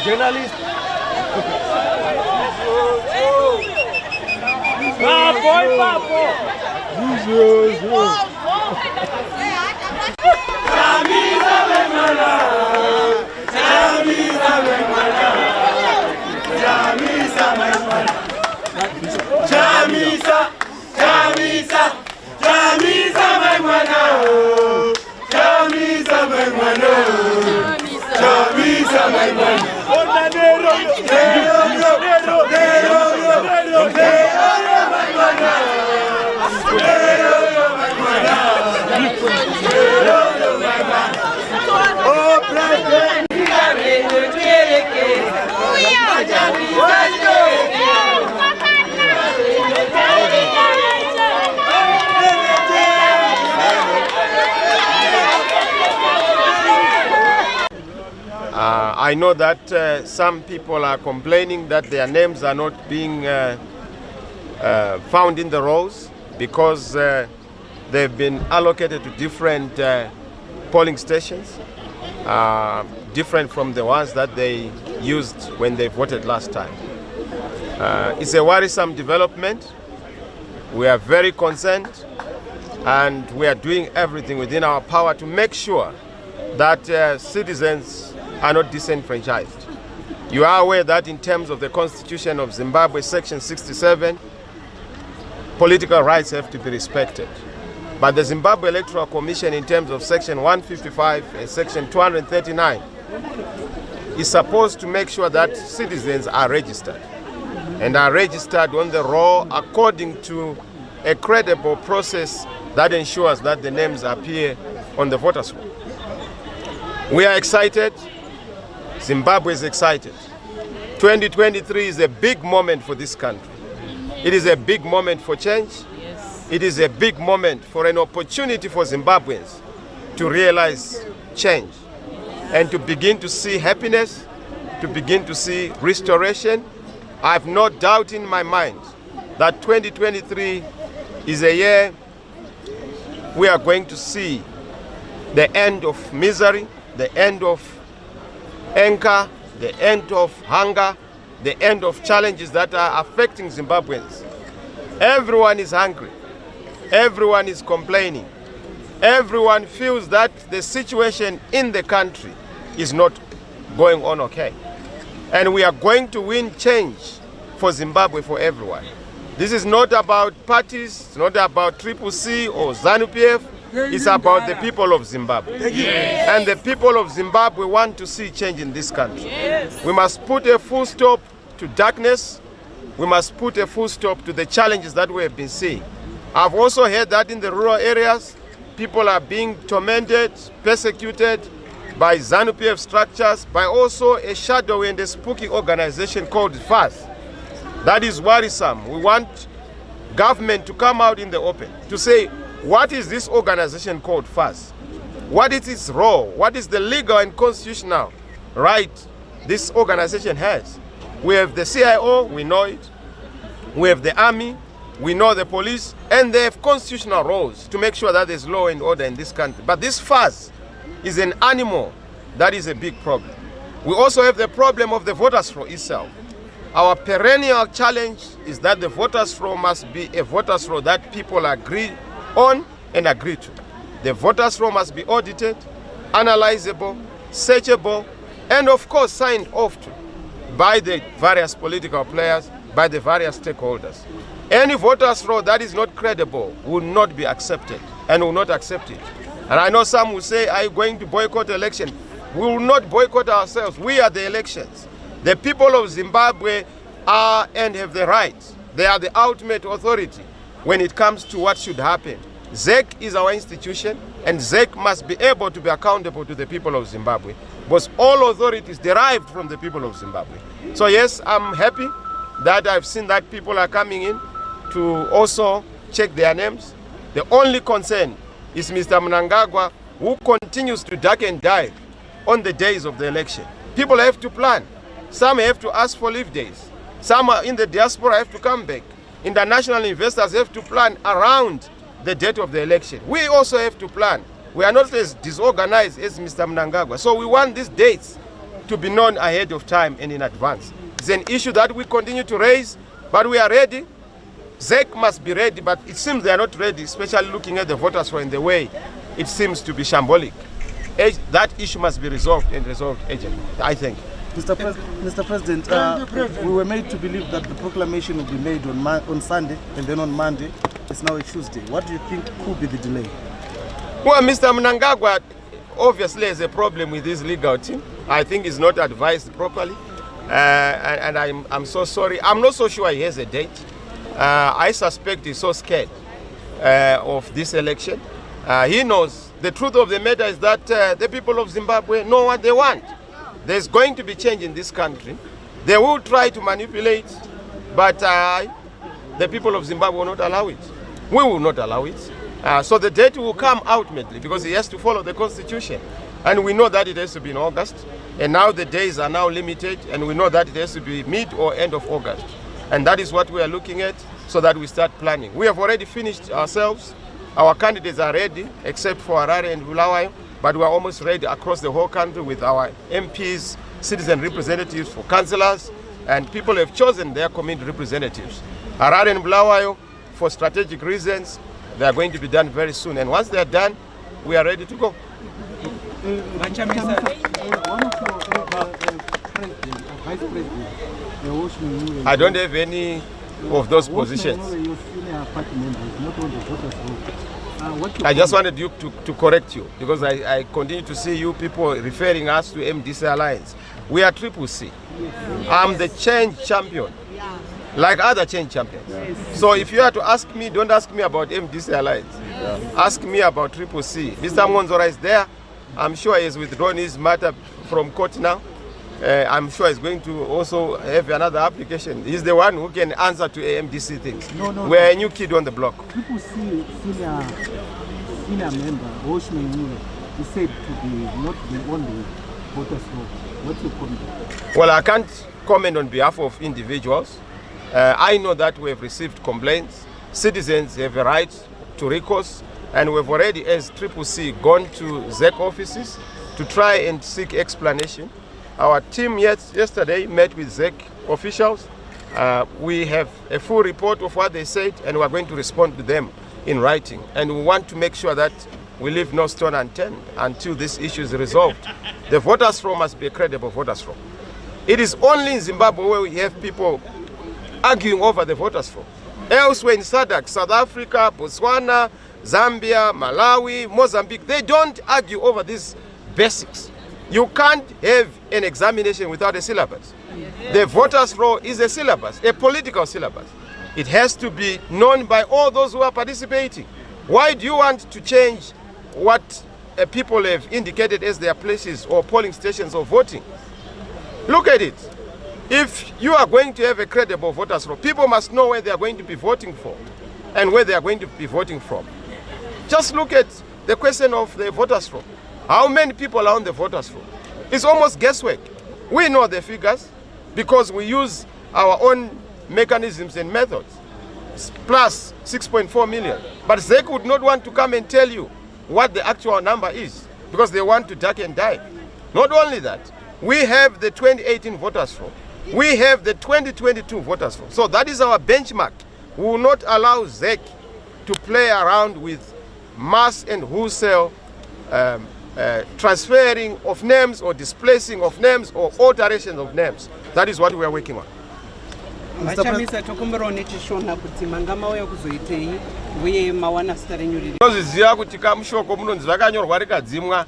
Journalist. I know that some people are complaining that their names are not being found in the rolls because they've been allocated to different polling stations, different from the ones that they used when they voted last time. It's a worrisome development. We are very concerned and we are doing everything within our power to make sure that citizens are not disenfranchised. You are aware that in terms of the Constitution of Zimbabwe, Section 67, political rights have to be respected. But the Zimbabwe Electoral Commission, in terms of Section 155 and Section 239, is supposed to make sure that citizens are registered and are registered on the roll according to a credible process that ensures that the names appear on the voters' roll. We are excited. Zimbabwe is excited. 2023 is a big moment for this country. It is a big moment for change. Yes. It is a big moment for an opportunity for Zimbabweans to realize change and to begin to see happiness, to begin to see restoration. I have no doubt in my mind that 2023 is a year we are going to see the end of misery, the end of anger, the end of hunger, the end of challenges that are affecting Zimbabweans. Everyone is hungry. Everyone is complaining. Everyone feels that the situation in the country is not going on okay. And we are going to win change for Zimbabwe, for everyone. This is not about parties, it's not about CCC or ZANU-PF. It's about the people of Zimbabwe. Yes. And the people of Zimbabwe want to see change in this country. Yes. We must put a full stop to darkness. We must put a full stop to the challenges that we have been seeing. I've also heard that in the rural areas, people are being tormented, persecuted by ZANU-PF structures, by also a shadowy and a spooky organization called FAS. That is worrisome. We want government to come out in the open to say, what is this organization called FAS? What is its role? What is the legal and constitutional right this organization has? We have the CIO, we know it. We have the army, we know the police, and they have constitutional roles to make sure that there's law and order in this country. But this FAS is an animal that is a big problem. We also have the problem of the voters' roll itself. Our perennial challenge is that the voters' roll must be a voters' roll that people agree on and agree to. The voters' roll must be audited, analyzable, searchable, and of course signed off to by the various political players, by the various stakeholders. Any voters' roll that is not credible will not be accepted and will not accept it. And I know some will say, are you going to boycott election? We will not boycott ourselves. We are the elections. The people of Zimbabwe are and have the rights. They are the ultimate authority when it comes to what should happen. ZEC is our institution, and ZEC must be able to be accountable to the people of Zimbabwe, because all authority is derived from the people of Zimbabwe. So yes, I'm happy that I've seen that people are coming in to also check their names. The only concern is Mr. Mnangagwa, who continues to duck and dive on the days of the election. People have to plan. Some have to ask for leave days. Some are in the diaspora have to come back. International investors have to plan around the date of the election. We also have to plan. We are not as disorganized as Mr. Mnangagwa. So we want these dates to be known ahead of time and in advance. It's an issue that we continue to raise, but we are ready. ZEC must be ready, but it seems they are not ready, especially looking at the voters roll in the way it seems to be shambolic. That issue must be resolved and resolved urgently, I think. Mr. President, we were made to believe that the proclamation will be made on Sunday and then on Monday. It's now a Tuesday. What do you think could be the delay? Well, Mr. Mnangagwa obviously has a problem with his legal team. I think he's not advised properly. And I'm so sorry. I'm not so sure he has a date. I suspect he's so scared of this election. He knows. The truth of the matter is that the people of Zimbabwe know what they want. There's going to be change in this country. They will try to manipulate, but the people of Zimbabwe will not allow it. We will not allow it. So the date will come ultimately because he has to follow the constitution. And we know that it has to be in August. And now the days are now limited, and we know that it has to be mid or end of August. And that is what we are looking at so that we start planning. We have already finished ourselves. Our candidates are ready, except for Harare and Bulawayo, but we are almost ready across the whole country with our MPs, citizen representatives for councillors, and people have chosen their community representatives. Harare and Bulawayo, for strategic reasons, they are going to be done very soon. And once they are done, we are ready to go. Chamisa, one of your vice president, I don't have any of those positions. I just wanted you to correct you, because I continue to see you people referring us to MDC Alliance. We are Triple C. I'm the change champion, like other change champions. So if you are to ask me, don't ask me about MDC Alliance. Ask me about Triple C. Mr. Monzora is there. I'm sure he's withdrawn his matter from court now. I'm sure he's going to also have another application. He's the one who can answer to AMDC things. We're a new kid on the block. People see senior member, Oshman, he said to be not the only voters roll. What's your comment? Well, I can't comment on behalf of individuals. I know that we have received complaints. Citizens have a right to recourse, and we've already, as Triple C, gone to ZEC offices to try and seek explanation. Our team yesterday met with ZEC officials. We have a full report of what they said, and we're going to respond to them in writing. And we want to make sure that we leave no stone unturned until this issue is resolved. The voters' roll must be a credible voters' roll. It is only in Zimbabwe where we have people arguing over the voters' roll. Elsewhere in SADC, South Africa, Botswana, Zambia, Malawi, Mozambique, they don't argue over these basics. You can't have an examination without a syllabus. The voters' roll is a syllabus, a political syllabus. It has to be known by all those who are participating. Why do you want to change what people have indicated as their places or polling stations of voting? Look at it. If you are going to have a credible voters' roll, people must know where they are going to be voting for and where they are going to be voting from. Just look at the question of the voters' roll. How many people are on the voters' roll? It's almost guesswork. We know the figures because we use our own mechanisms and methods, plus 6.4 million. But ZEC would not want to come and tell you what the actual number is because they want to duck and dive. Not only that, we have the 2018 voters' roll. We have the 2022 voters' roll. So that is our benchmark. We will not allow ZEC to play around with mass and wholesale transferring of names or displacing of names or alterations of names. That is what we are working on. Chamisa tokumbira nechishona kuti mangamauya kuzoitei uye mawana sita renyu riri. Ndoziziva kuti kamushoko munonzi zvakanyorwa rikadzimwa.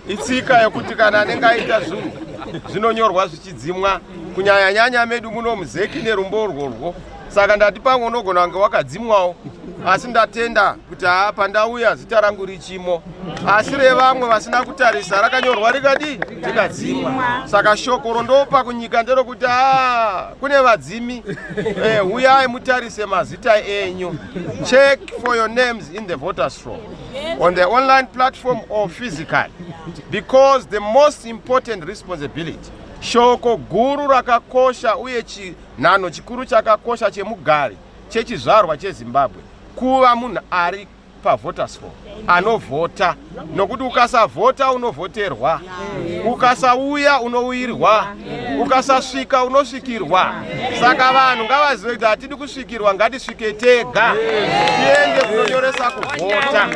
Itsika yekuti kana anenge aita zvinhu zvinonyorwa zvichidzimwa kunyanya nyanya medu muno muzeki nerumbo urworwo. Saka ndati pamwe unogona kunge wakadzimwawo asi ndatenda kuti pandauya zita rangu richimo, asi revamwe vasina kutarisa rakanyorwa rikadzimwa. Saka shoko rondopa kunyika nderokuti kune vadzimi, uyai mutarise mazita enyu. Check for your names in the voters roll on the online platform or physically, because the most important responsibility, shoko guru rakakosha uye chinhano chikuru chakakosha chemugari chechizvarwa cheZimbabwe kuva munhu ari pavoters roll anovhota, nokuti ukasavhota unovhoterwa, ukasauya unouirwa, ukasasvika unosvikirwa. Saka vanhu ngavazive kuti hatidi kusvikirwa, ngatisvike tega tiende kunonyoresa kuvhota.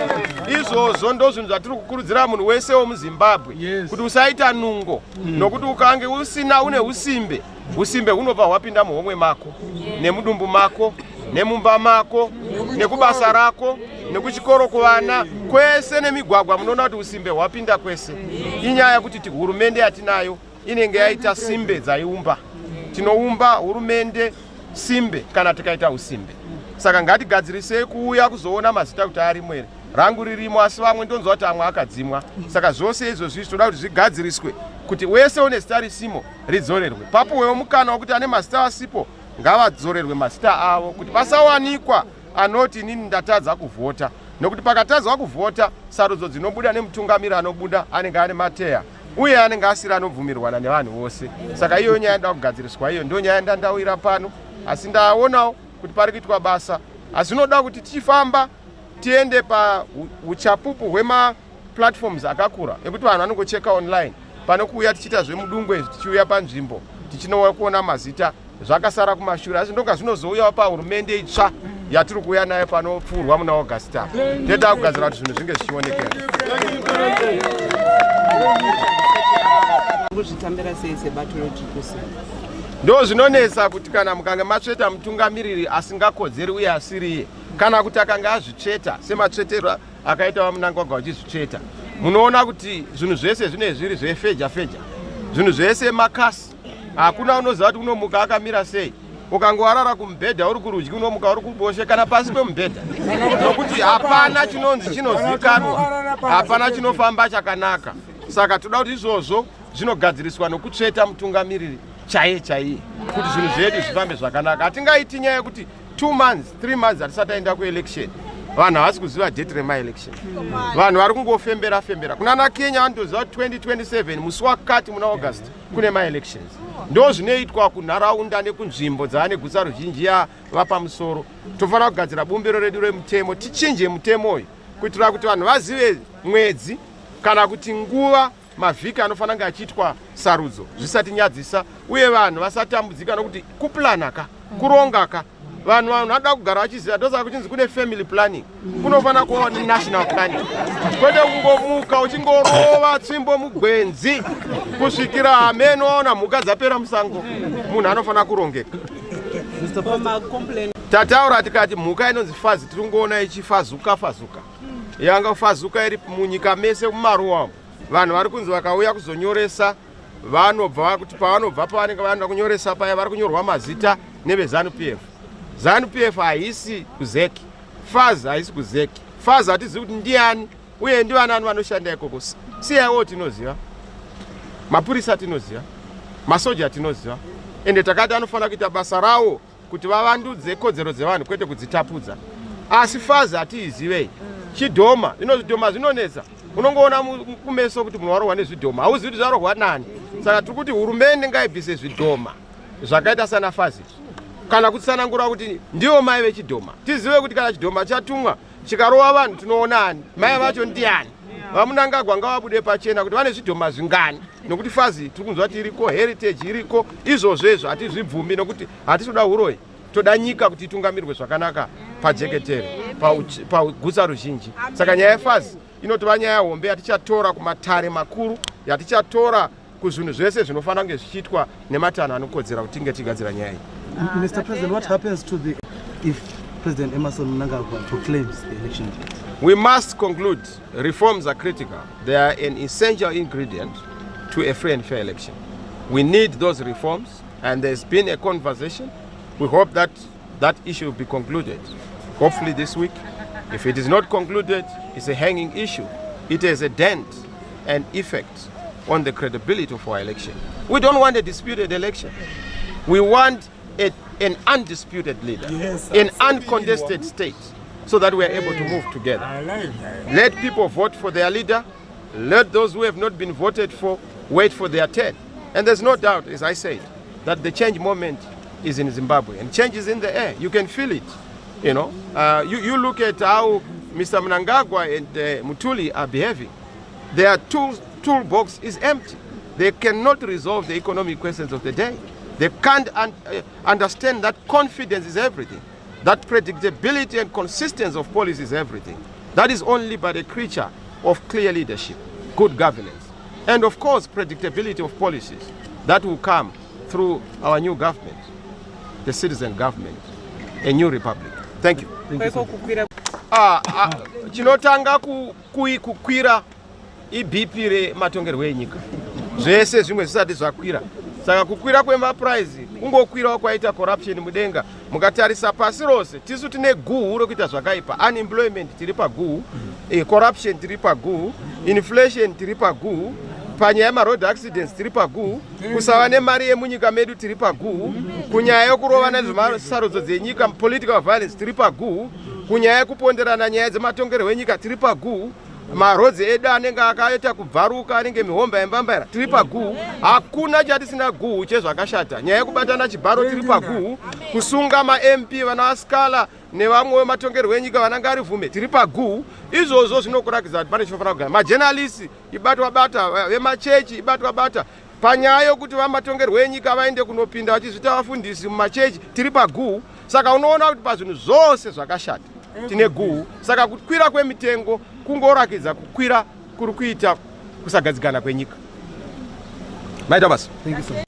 Izvozvo ndozvinhu zvatiri kukurudzira munhu wese womuZimbabwe kuti usaita nungo, nokuti ukange usina une usimbe, usimbe hunobva hwapinda muhomwe mako nemudumbu mako nemumba mako nekubasa rako nekuchikoro kuvana kwese nemigwagwa. Munoona kuti usimbe hwapinda kwese. Inyaya kuti hurumende yatinayo inenge yaita simbe dzaiumba. Tinoumba hurumende simbe kana tikaita usimbe. Saka ngatigadzirisei kuuya kuzoona mazita kuti arimwo here. Rangu ririmo asi vamwe ndonzwa kuti amwe akadzimwa. Saka zvose izvozvi zvinoda kuti zvigadziriswe kuti wese une zita risimo ridzorerwe. Papuwewo mukana wekuti ane mazita asipo ngavadzorerwe mazita avo kuti pasawanikwa anoti inini ndatadza kuvhota, nokuti pakatadzwa kuvhota sarudzo dzinobuda nemutungamiri anobuda anenge ane mateya uye anenge asiri anobvumirwana nevanhu vose. Saka iyo nyaya inoda kugadziriswa, iyo ndio nyaya ndandawira pano, asi ndaonawo kuti pari kuitwa basa. Asi zvinoda kuti tichifamba tiende pa uchapupu hwema platforms akakura ekuti vanhu vanongocheka online pano kuuya tichiita zvemudungwe tichiuya panzvimbo tichinokuona mazita zvakasara kumashure. Asi ndonga zvinozouyawo pahurumende itsva yatiri kuuya nayo panopfurwa muna Augusta. Toda kugadzira kuti zvinhu zvinge zvichionekera. Kuzvitambira sei sebato rejikisi? Ndo zvinonesa kuti kana mukange matsveta mutungamiriri asingakodzeri uye asiriye, kana kuti akanga azvitsveta sematsvetero akaita Munangagwa uchizvitsveta, munoona kuti zvinhu zvese zvine zviri zvefeja feja, zvinhu zvese makasi. Hakuna unoziva kuti unomuka akamira sei. Ukangowarara kumubhedha uri kurudyi unomuka uri kuboshe kana pasi pemubhedha, nokuti hapana chinonzi chinozikanwa, hapana chinofamba chakanaka. Saka toda kuti izvozvo zvinogadziriswa nokutsveta mutungamiriri chaiye kuti zvinhu zvedu zvifambe zvakanaka. Hatingaiti nyaya yekuti 2 months 3 months hatisati taenda kuelection vanhu havasi kuziva date remaelection. Vanhu vari kungofembera kunana Kenya vanotoziva 2027 musi wakati muna August kune maelections. Ndo zvinoitwa kunharaunda nekunzvimbo dzaane guta ruzhinji yava pamusoro. Tofanira kugadzira bumbiro redu remutemo, tichinje mutemo uyu kuitira kuti vanhu vazive mwedzi kana kuti nguva mavhiki anofanira kunge achiitwa sarudzo zvisati nyadzisa, uye vanhu vasatambudzika nokuti kuplanaka kurongaka. Vanhu vanoda kugara vachiziva, ndosaka kuchinzi kune family planning, kunofanira kuva national planning, kwete kungomuka uchingorova tsvimbo mugwenzi kusvikira hameno waona mhuka dzapera musango. Munhu anofanira kurongeka. Tataura tikati mhuka inonzi fazi tiri kungoona ichifazuka yanga fazuka iri munyika mese mumaruwa. Vanhu vari kunzi vakauya kuzonyoresa vanobva kuti pavanobva pavanenge vanoda kunyoresa paya vari kunyorwa mazita neveZANU-PF. ZANU-PF haisi kuzeki, fazi haisi kuzeki. Fazi hatizivi kuti ndiani uye ndivanani vanoshanda ikoko. CIO tinoziva, mapurisa tinoziva, masoja tinoziva, ende takati anofanira kuita basa rawo kuti vavandudze kodzero dzevanhu kwete kudzitapudza. Asi fazi hatiizivei. Chidhoma, zvidhoma zvinonetsa. Unongoona kumeso kuti munhu warohwa nezvidhoma, hauzivi kuti zvarohwa nani. Saka tiri kuti hurumende ngaibvise zvidhoma zvakaita sana fazi kana kutsanangura kuti ndiwo mai vechidhoma. Tizive kuti kana chidhoma chatumwa chikarova vanhu tinoonani, mai vacho ndiani. Vamunangagwa ngavabude pachena kuti vane zvidhoma zvingani, nokuti fazi tiri kunzwa kuti iriko, heritage iriko. Izvozvo hatizvibvumi nokuti hatitoda huroyi, toda nyika kuti itungamirwe zvakanaka pajeketere, paguta ruzhinji. Saka nyaya yefazi inotova nyaya hombe yatichatora kumatare makuru, yatichatora kuzvinhu zvese zvinofanira kunge zvichiitwa nematanho anokodzera kuti tinge tigadzira nyaya iyi. Mr. President, what happens to the if President Emmerson Mnangagwa proclaims the election date? We must conclude reforms are critical. They are an essential ingredient to a free and fair election. We need those reforms, and there's been a conversation. We hope that that issue will be concluded, hopefully this week. If it is not concluded, it's a hanging issue. It has a dent and effect on the credibility of our election. We don't want a disputed election. We want an undisputed leader, an uncontested state, so that we are able to move together. Let people vote for their leader. Let those who have not been voted for wait for their turn. And there's no doubt, as I said, that the change moment is in Zimbabwe, and change is in the air. You can feel it. You know, you look at how Mr. Mnangagwa and Mutuli are behaving. Their toolbox is empty. They cannot resolve the economic questions of the day. They can't understand that confidence is everything. That predictability and consistency of policy is everything. That is only by the creature of clear leadership, good governance, and of course predictability of policies that will come through our new government, the citizen government, a new republic. Thank you. Chinotanga kukwira iBP rematongerwo enyika. Zvese zvimwe zvisati zvakwira. Saka kukwira kwemaprice kungokwirawo kwaita corruption mudenga. Mukatarisa pasi rose tisu tine guhu rokuita zvakaipa. Unemployment tiri paguhu, corruption tiri paguhu, inflation tiri paguhu, panyaya yemaroad accidents tiri paguhu, kusava nemari yemunyika medu tiri paguhu, kunyaya yokurovana nezvemasarudzo dzenyika, political violence tiri paguhu, kunyaya yekuponderana nyaya dzematongerwo enyika tiri paguhu, marodzi edu anenge akaita kubvaruka, anenge mihomba yembambaira tiri paguhu. Hakuna chatisina guhu chezvakashata. Nyaya yekubatana chibharo tiri paguhu, kusunga ma-MP vana Askala nevamwe vematongerwo enyika vananga ari Vhume tiri paguhu. Izvozvo zvinokurakidza kuti pane chinofanira kugara. Majournalists ibatwa-bata, vemachechi ibatwa-bata. Panyaya yokuti vamatongerwo enyika vaende kunopinda vachizvita vafundisi mumachechi tiri paguhu. Saka unoona kuti pazvinhu zvose zvakashata tine guhu. Saka kukwira kwemitengo kungorakidza kukwira kuri kuita kusagadzikana kwenyika. Maita basa. Thank you so much.